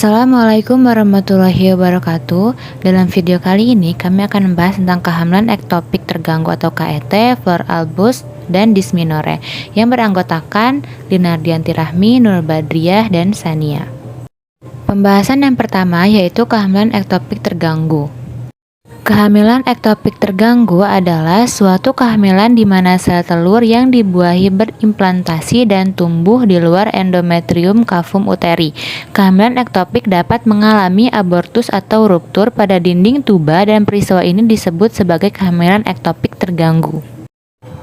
Assalamualaikum warahmatullahi wabarakatuh. Dalam video kali ini kami akan membahas tentang kehamilan ektopik terganggu atau KET, Flor Albus, dan Dysmenorrhea yang beranggotakan Linardianti Rahmi, Nur Badriah, dan Sania. Pembahasan yang pertama yaitu kehamilan ektopik terganggu. Kehamilan ektopik terganggu adalah suatu kehamilan di mana sel telur yang dibuahi berimplantasi dan tumbuh di luar endometrium cavum uteri. Kehamilan ektopik dapat mengalami abortus atau ruptur pada dinding tuba dan peristiwa ini disebut sebagai kehamilan ektopik terganggu.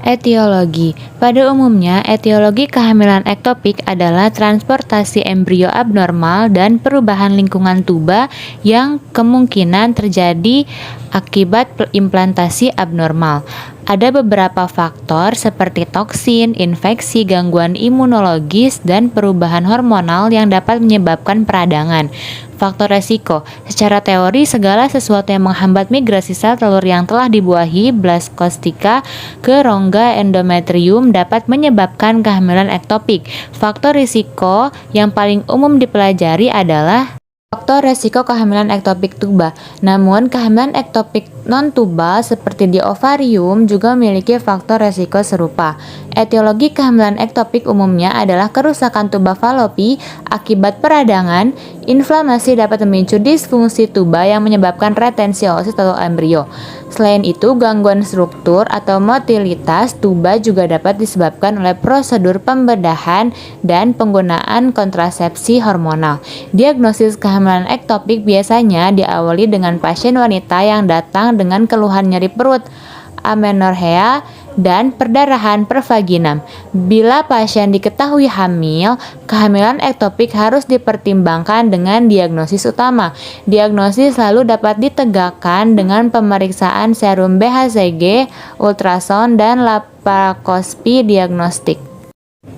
Etiologi. Pada umumnya, etiologi kehamilan ektopik adalah transportasi embrio abnormal dan perubahan lingkungan tuba yang kemungkinan terjadi akibat implantasi abnormal. Ada beberapa faktor seperti toksin, infeksi, gangguan imunologis, dan perubahan hormonal yang dapat menyebabkan peradangan. Faktor resiko. Secara teori, segala sesuatu yang menghambat migrasi sel telur yang telah dibuahi blaskostika ke rongga endometrium dapat menyebabkan kehamilan ektopik. Faktor risiko yang paling umum dipelajari adalah faktor resiko kehamilan ektopik tuba. Namun, kehamilan ektopik non-tubal seperti di ovarium juga memiliki faktor resiko serupa. Etiologi kehamilan ektopik umumnya adalah kerusakan tuba falopi akibat peradangan. Inflamasi dapat memicu disfungsi tuba yang menyebabkan retensi oosit atau embrio. Selain itu, gangguan struktur atau motilitas tuba juga dapat disebabkan oleh prosedur pembedahan dan penggunaan kontrasepsi hormonal. Diagnosis kehamilan ektopik biasanya diawali dengan pasien wanita yang datang dengan keluhan nyeri perut, amenorrhea, dan perdarahan per vaginam. Bila pasien diketahui hamil, kehamilan ektopik harus dipertimbangkan dengan diagnosis utama. Diagnosis selalu dapat ditegakkan dengan pemeriksaan serum BHCG, ultrasound, dan laparoskopi diagnostik.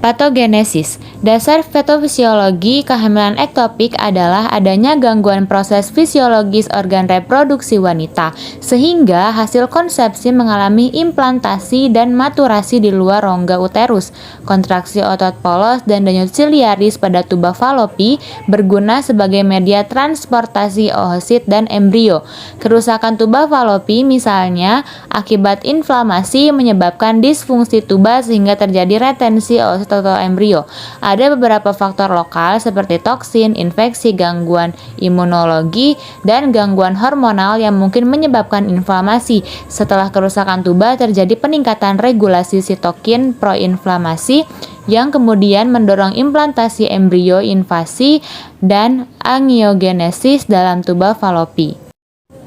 Patogenesis. Dasar patofisiologi kehamilan ektopik adalah adanya gangguan proses fisiologis organ reproduksi wanita, sehingga hasil konsepsi mengalami implantasi dan maturasi di luar rongga uterus. Kontraksi otot polos dan denyut ciliaris pada tuba falopi berguna sebagai media transportasi oosit dan embrio. Kerusakan tuba falopi misalnya akibat inflamasi menyebabkan disfungsi tuba sehingga terjadi retensi oosit atau embrio. Ada beberapa faktor lokal seperti toksin, infeksi, gangguan imunologi, dan gangguan hormonal yang mungkin menyebabkan inflamasi. Setelah kerusakan tuba terjadi peningkatan regulasi sitokin proinflamasi yang kemudian mendorong implantasi embrio, invasi, dan angiogenesis dalam tuba falopi.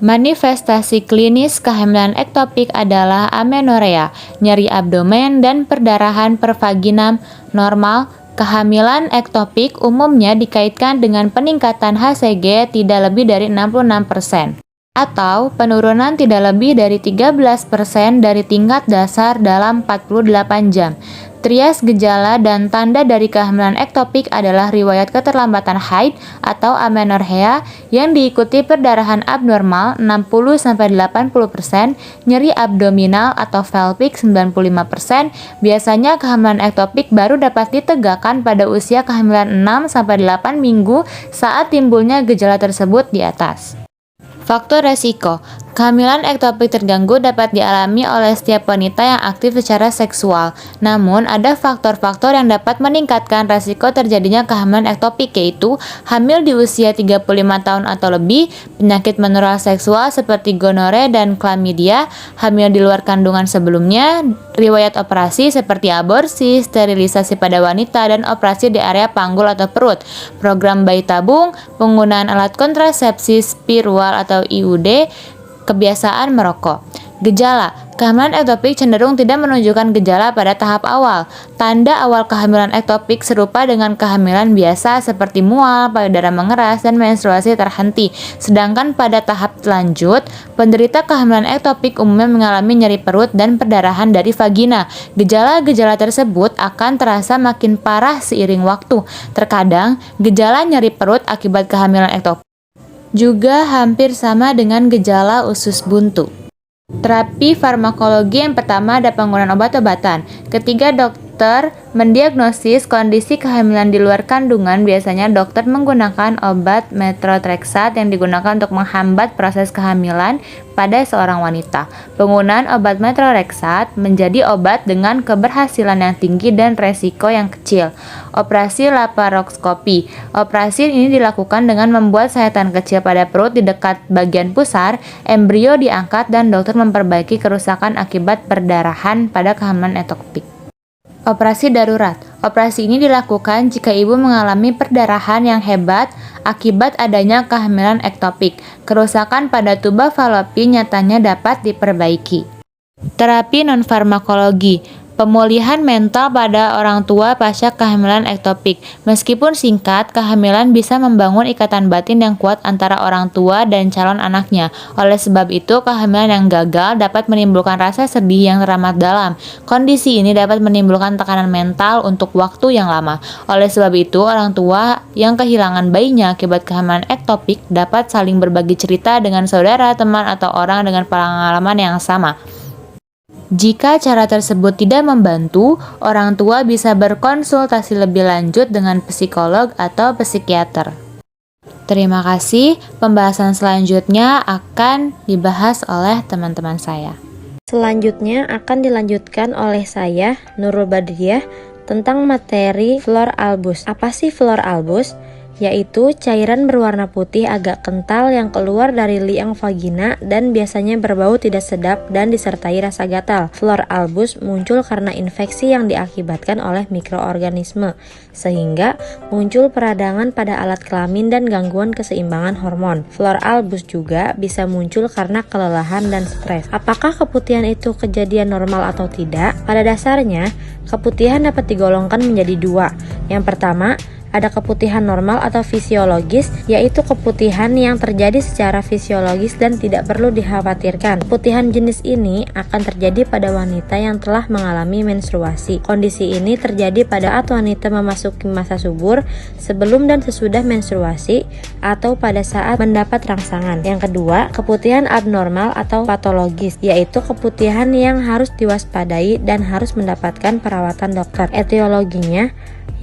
Manifestasi klinis kehamilan ektopik adalah amenorrhea, nyeri abdomen, dan perdarahan per vaginam normal. Kehamilan ektopik umumnya dikaitkan dengan peningkatan HCG tidak lebih dari 66% atau penurunan tidak lebih dari 13% dari tingkat dasar dalam 48 jam. Trias gejala dan tanda dari kehamilan ektopik adalah riwayat keterlambatan haid atau amenorrhea yang diikuti perdarahan abnormal 60-80%, nyeri abdominal atau pelvic 95%. Biasanya kehamilan ektopik baru dapat ditegakkan pada usia kehamilan 6-8 minggu saat timbulnya gejala tersebut di atas. Faktor resiko. Kehamilan ektopik terganggu dapat dialami oleh setiap wanita yang aktif secara seksual. Namun, ada faktor-faktor yang dapat meningkatkan resiko terjadinya kehamilan ektopik, yaitu hamil di usia 35 tahun atau lebih, penyakit menular seksual seperti gonorea dan chlamydia, hamil di luar kandungan sebelumnya, riwayat operasi seperti aborsi, sterilisasi pada wanita, dan operasi di area panggul atau perut, program bayi tabung, penggunaan alat kontrasepsi spiral atau IUD, kebiasaan merokok. Gejala. Kehamilan ektopik cenderung tidak menunjukkan gejala pada tahap awal. Tanda awal kehamilan ektopik serupa dengan kehamilan biasa seperti mual, payudara mengeras, dan menstruasi terhenti. Sedangkan pada tahap lanjut, penderita kehamilan ektopik umumnya mengalami nyeri perut dan perdarahan dari vagina. Gejala-gejala tersebut akan terasa makin parah seiring waktu. Terkadang, gejala nyeri perut akibat kehamilan ektopik juga hampir sama dengan gejala usus buntu. Terapi farmakologi yang pertama ada penggunaan obat-obatan. Ketiga, dokter mendiagnosis kondisi kehamilan di luar kandungan, biasanya dokter menggunakan obat methotrexate yang digunakan untuk menghambat proses kehamilan pada seorang wanita. Penggunaan obat methotrexate menjadi obat dengan keberhasilan yang tinggi dan resiko yang kecil. Operasi laparoskopi. Operasi ini dilakukan dengan membuat sayatan kecil pada perut di dekat bagian pusar, embrio diangkat dan dokter memperbaiki kerusakan akibat perdarahan pada kehamilan ektopik. Operasi darurat. Operasi ini dilakukan jika ibu mengalami perdarahan yang hebat akibat adanya kehamilan ektopik. Kerusakan pada tuba falopi nyatanya dapat diperbaiki. Terapi non-farmakologi. Pemulihan mental pada orang tua pasca kehamilan ektopik. Meskipun singkat, kehamilan bisa membangun ikatan batin yang kuat antara orang tua dan calon anaknya. Oleh sebab itu, kehamilan yang gagal dapat menimbulkan rasa sedih yang teramat dalam. Kondisi ini dapat menimbulkan tekanan mental untuk waktu yang lama. Oleh sebab itu, orang tua yang kehilangan bayinya akibat kehamilan ektopik dapat saling berbagi cerita dengan saudara, teman, atau orang dengan pengalaman yang sama. Jika cara tersebut tidak membantu, orang tua bisa berkonsultasi lebih lanjut dengan psikolog atau psikiater. Terima kasih, pembahasan selanjutnya akan dibahas oleh teman-teman saya. Selanjutnya akan dilanjutkan oleh saya, Nurul Badriah, tentang materi flor albus. Apa sih flor albus? Yaitu cairan berwarna putih agak kental yang keluar dari liang vagina dan biasanya berbau tidak sedap dan disertai rasa gatal. Flor albus muncul karena infeksi yang diakibatkan oleh mikroorganisme, sehingga muncul peradangan pada alat kelamin dan gangguan keseimbangan hormon. Flor albus juga bisa muncul karena kelelahan dan stres. Apakah keputihan itu kejadian normal atau tidak? Pada dasarnya, keputihan dapat digolongkan menjadi dua. Yang pertama, ada keputihan normal atau fisiologis, yaitu keputihan yang terjadi secara fisiologis dan tidak perlu dikhawatirkan. Keputihan jenis ini akan terjadi pada wanita yang telah mengalami menstruasi. Kondisi ini terjadi pada saat wanita memasuki masa subur, sebelum dan sesudah menstruasi, atau pada saat mendapat rangsangan. Yang kedua, keputihan abnormal atau patologis, yaitu keputihan yang harus diwaspadai dan harus mendapatkan perawatan dokter. Etiologinya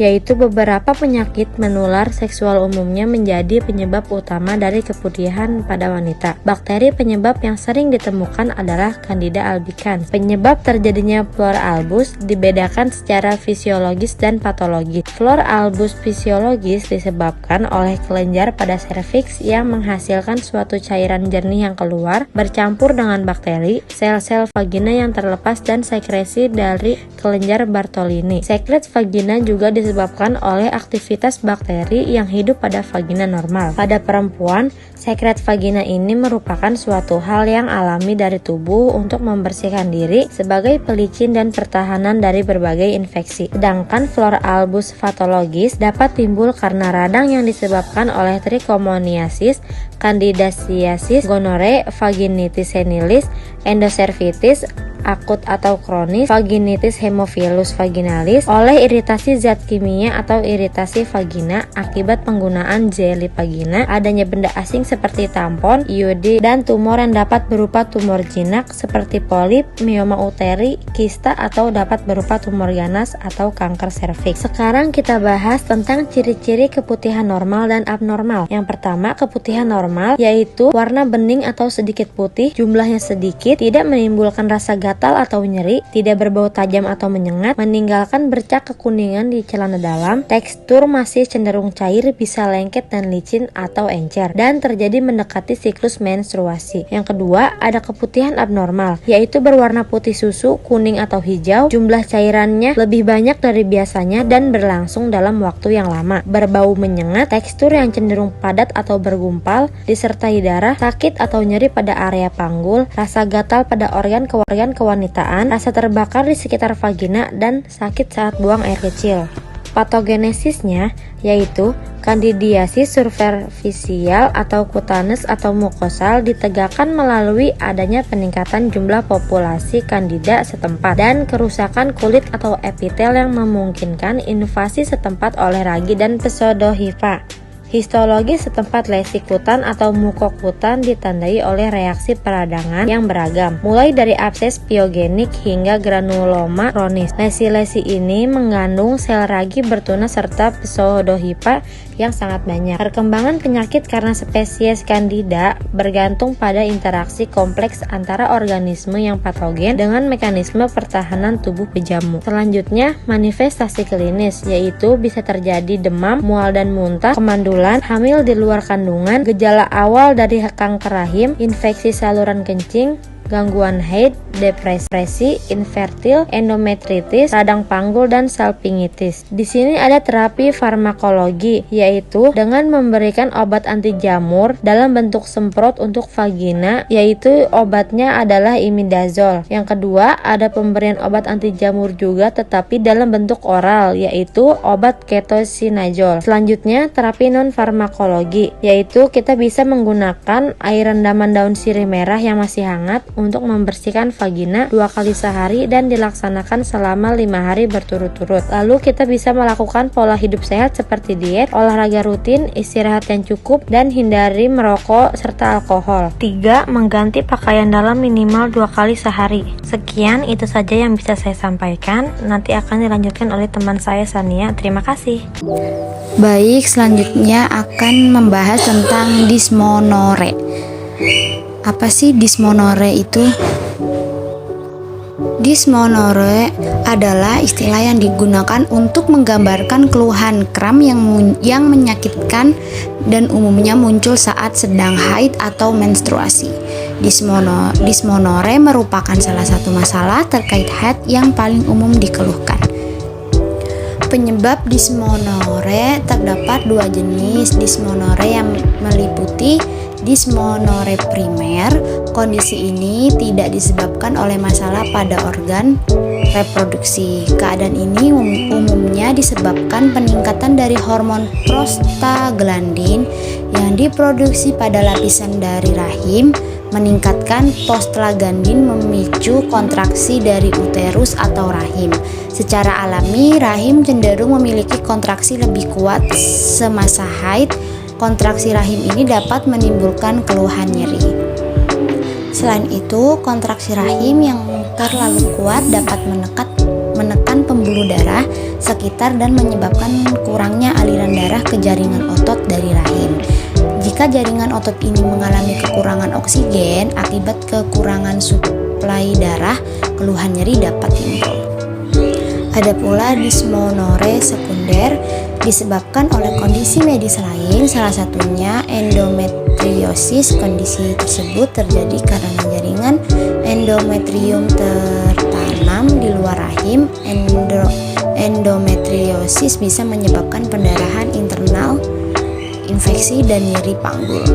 yaitu beberapa penyakit menular seksual umumnya menjadi penyebab utama dari keputihan pada wanita. Bakteri penyebab yang sering ditemukan adalah Candida albicans. Penyebab terjadinya flor albus dibedakan secara fisiologis dan patologis. Flor albus fisiologis disebabkan oleh kelenjar pada serviks yang menghasilkan suatu cairan jernih yang keluar bercampur dengan bakteri, sel-sel vagina yang terlepas dan sekresi dari kelenjar Bartolini. Sekret vagina juga disebabkan oleh aktivitas bakteri yang hidup pada vagina normal. Pada perempuan, sekret vagina ini merupakan suatu hal yang alami dari tubuh untuk membersihkan diri sebagai pelicin dan pertahanan dari berbagai infeksi. Sedangkan flor albus patologis dapat timbul karena radang yang disebabkan oleh trichomoniasis, candidiasis, gonore, vaginitis senilis, endocervitis akut atau kronis, vaginitis hemophilus vaginalis, oleh iritasi zat kimia atau iritasi vagina akibat penggunaan jeli vagina, adanya benda asing seperti tampon, IUD, dan tumor yang dapat berupa tumor jinak seperti polip, mioma uteri, kista, atau dapat berupa tumor ganas atau kanker serviks. Sekarang kita bahas tentang ciri-ciri keputihan normal dan abnormal. Yang pertama, keputihan normal yaitu warna bening atau sedikit putih, jumlahnya sedikit, tidak menimbulkan rasa gatal atau nyeri, tidak berbau tajam atau menyengat, meninggalkan bercak kekuningan di celana dalam, tekstur masih cenderung cair, bisa lengket dan licin atau encer, dan terjadi mendekati siklus menstruasi. Yang kedua, ada keputihan abnormal, yaitu berwarna putih susu, kuning atau hijau, jumlah cairannya lebih banyak dari biasanya dan berlangsung dalam waktu yang lama, berbau menyengat, tekstur yang cenderung padat atau bergumpal, disertai darah, sakit atau nyeri pada area panggul, rasa gatal pada organ kewanitaan, rasa terbakar di sekitar vagina, dan sakit saat buang air kecil. Patogenesisnya yaitu kandidiasis superficial atau kutaneus atau mukosal ditegakkan melalui adanya peningkatan jumlah populasi kandida setempat dan kerusakan kulit atau epitel yang memungkinkan invasi setempat oleh ragi dan pseudohifa. Histologi setempat lesikutan atau mukokutan ditandai oleh reaksi peradangan yang beragam, mulai dari abses piogenik hingga granuloma kronis. Lesi-lesi ini mengandung sel ragi bertunas serta pseudohifa yang sangat banyak. Perkembangan penyakit karena spesies Candida bergantung pada interaksi kompleks antara organisme yang patogen dengan mekanisme pertahanan tubuh pejamu. Selanjutnya, manifestasi klinis, yaitu bisa terjadi demam, mual dan muntah, kemandulan, hamil di luar kandungan, gejala awal dari kanker rahim, infeksi saluran kencing, gangguan haid, depresi, infertil, endometritis, radang panggul, dan salpingitis. Di sini ada terapi farmakologi, yaitu dengan memberikan obat anti jamur dalam bentuk semprot untuk vagina, yaitu obatnya adalah imidazol. Yang kedua, ada pemberian obat anti jamur juga tetapi dalam bentuk oral, yaitu obat ketosinazol. Selanjutnya, terapi non farmakologi, yaitu kita bisa menggunakan air rendaman daun sirih merah yang masih hangat untuk membersihkan vagina 2 kali sehari dan dilaksanakan selama 5 hari berturut-turut. Lalu kita bisa melakukan pola hidup sehat seperti diet, olahraga rutin, istirahat yang cukup, dan hindari merokok serta alkohol. 3. Mengganti pakaian dalam minimal 2 kali sehari. Sekian, itu saja yang bisa saya sampaikan. Nanti akan dilanjutkan oleh teman saya Sania. Terima kasih. Baik, selanjutnya akan membahas tentang dysmenorrhea. Apa sih dysmenorrhea itu? Dysmenorrhea adalah istilah yang digunakan untuk menggambarkan keluhan kram yang menyakitkan dan umumnya muncul saat sedang haid atau menstruasi. Dysmenorrhea merupakan salah satu masalah terkait haid yang paling umum dikeluhkan. Penyebab dysmenorrhea terdapat 2 jenis dysmenorrhea yang meliputi dysmenorrhea primer. Kondisi ini tidak disebabkan oleh masalah pada organ reproduksi. Keadaan ini umumnya disebabkan peningkatan dari hormon prostaglandin yang diproduksi pada lapisan dari rahim. Meningkatkan prostaglandin memicu kontraksi dari uterus atau rahim. Secara alami, rahim cenderung memiliki kontraksi lebih kuat semasa haid. Kontraksi rahim ini dapat menimbulkan keluhan nyeri. Selain itu, kontraksi rahim yang terlalu kuat dapat menekan pembuluh darah sekitar dan menyebabkan kurangnya aliran darah ke jaringan otot dari rahim. Jika jaringan otot ini mengalami kekurangan oksigen akibat kekurangan suplai darah, keluhan nyeri dapat timbul. Ada pula dysmenorrhea sekunder disebabkan oleh kondisi medis lain, salah satunya endometriosis. Kondisi tersebut terjadi karena jaringan endometrium tertanam di luar rahim. Endometriosis bisa menyebabkan pendarahan internal, infeksi, dan nyeri panggul.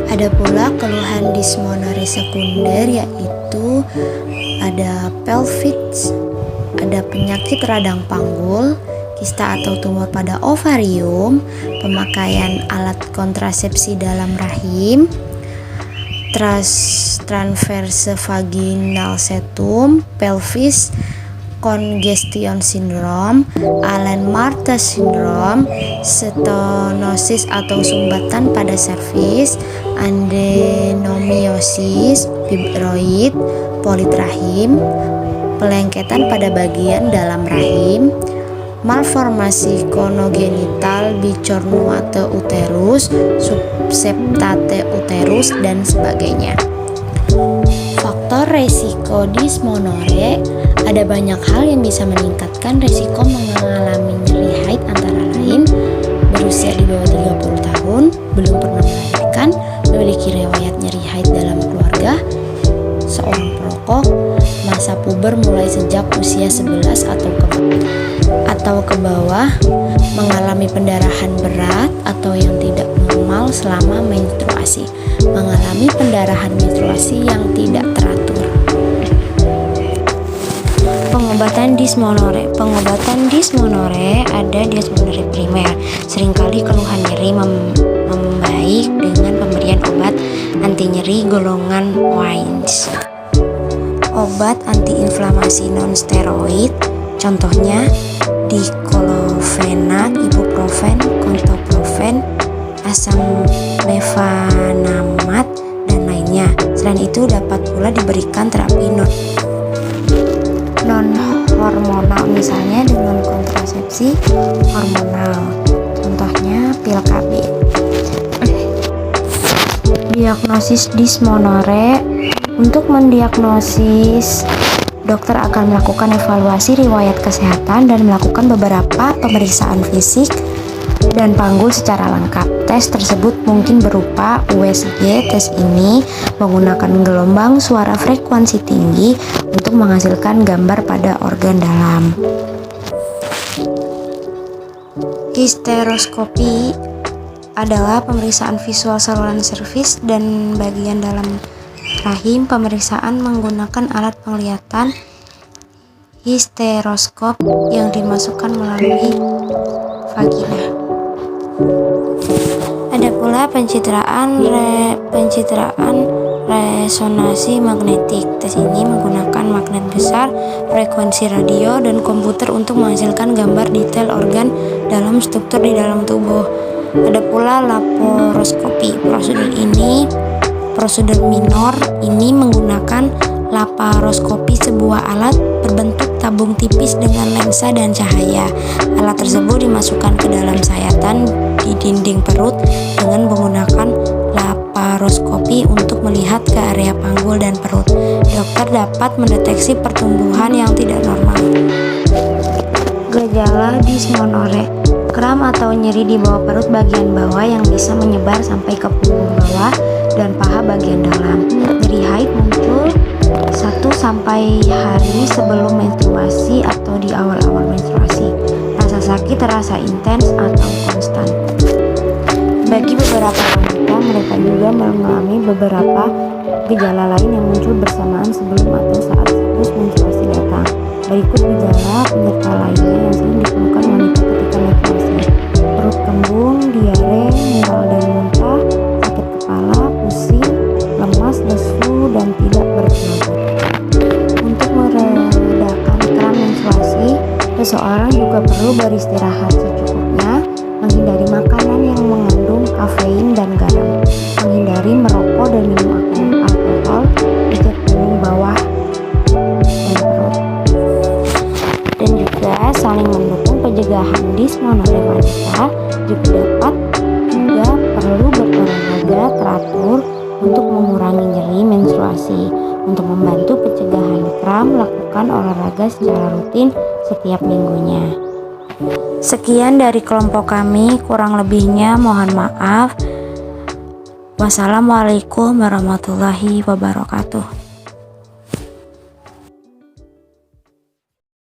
Ada pula keluhan dysmenorrhea sekunder, yaitu ada pelvitis, ada penyakit radang panggul, kista atau tumor pada ovarium, pemakaian alat kontrasepsi dalam rahim, transverse vaginal septum, pelvis congestion syndrome, Allen-Martha syndrome, stenosis atau sumbatan pada servis, adenomiosis, fibroid, polit rahim, pelengketan pada bagian dalam rahim, malformasi konogenital bicornuate uterus, subseptate uterus, dan sebagainya. Faktor resiko dysmenorrhea. Ada banyak hal yang bisa meningkatkan resiko mengalami nyeri haid, antara lain berusia di bawah 30 tahun, belum pernah melahirkan, memiliki riwayat nyeri haid dalam keluarga, seorang perokok, masa puber mulai sejak usia 11 atau ke bawah, mengalami pendarahan berat atau yang tidak normal selama menstruasi, mengalami pendarahan menstruasi yang tidak teratur. Pengobatan dysmenorrhea. Pengobatan dysmenorrhea ada dysmenorrhea primer. Seringkali keluhan nyeri membaik dengan pemberian obat anti nyeri golongan Wines. Obat antiinflamasi non-steroid, contohnya diklofenak, ibuprofen, kontopro asam mefanamat, dan lainnya. Selain itu dapat pula diberikan terapi non-hormonal, misalnya dengan kontrasepsi hormonal, contohnya pil KB. Diagnosis dismenore. Untuk mendiagnosis, dokter akan melakukan evaluasi riwayat kesehatan dan melakukan beberapa pemeriksaan fisik dan panggul secara lengkap. Tes tersebut mungkin berupa USG. Tes ini menggunakan gelombang suara frekuensi tinggi untuk menghasilkan gambar pada organ dalam. Histeroskopi adalah pemeriksaan visual saluran serviks dan bagian dalam rahim. Pemeriksaan menggunakan alat penglihatan histeroskop yang dimasukkan melalui vagina. Ada pula pencitraan resonansi magnetik. Tes ini menggunakan magnet besar, frekuensi radio, dan komputer untuk menghasilkan gambar detail organ dalam struktur di dalam tubuh. Ada pula laparoskopi. Prosedur minor ini menggunakan laparoskopi, sebuah alat berbentuk tabung tipis dengan lensa dan cahaya. Alat tersebut dimasukkan ke dalam sayatan di dinding perut dengan menggunakan laparoskopi untuk melihat ke area panggul dan perut. Dokter dapat mendeteksi pertumbuhan yang tidak normal. Gejala dismenore. Kram atau nyeri di bawah perut bagian bawah yang bisa menyebar sampai ke punggung bawah dan paha bagian dalam. Nyeri haid muncul 1-2 hari sebelum menstruasi atau di awal-awal menstruasi. Rasa sakit terasa intens atau konstan. Bagi beberapa wanita, mereka juga mengalami beberapa gejala lain yang muncul bersamaan sebelum atau saat siklus menstruasi datang. Berikut gejala penyerta lainnya yang sering ditemukan wanita ketika menstruasi: perut kembung, diare, mual dan muntah, sakit kepala, pusing, lemas, lesu, dan tidak bertenaga. Untuk meredakan kram menstruasi, seseorang juga perlu beristirahat secukupnya, menghindari makanan yang mengandung kafein dan garam, menghindari merokok dan minum alkohol, pijat punggung bawah dan perut, dan juga saling mendukung. Pencegahan dismenore wanita juga perlu berolahraga teratur untuk mengurangi nyeri menstruasi. Untuk membantu pencegahan kram, lakukan olahraga secara rutin setiap minggunya. Sekian dari kelompok kami, kurang lebihnya mohon maaf. Wassalamualaikum warahmatullahi wabarakatuh.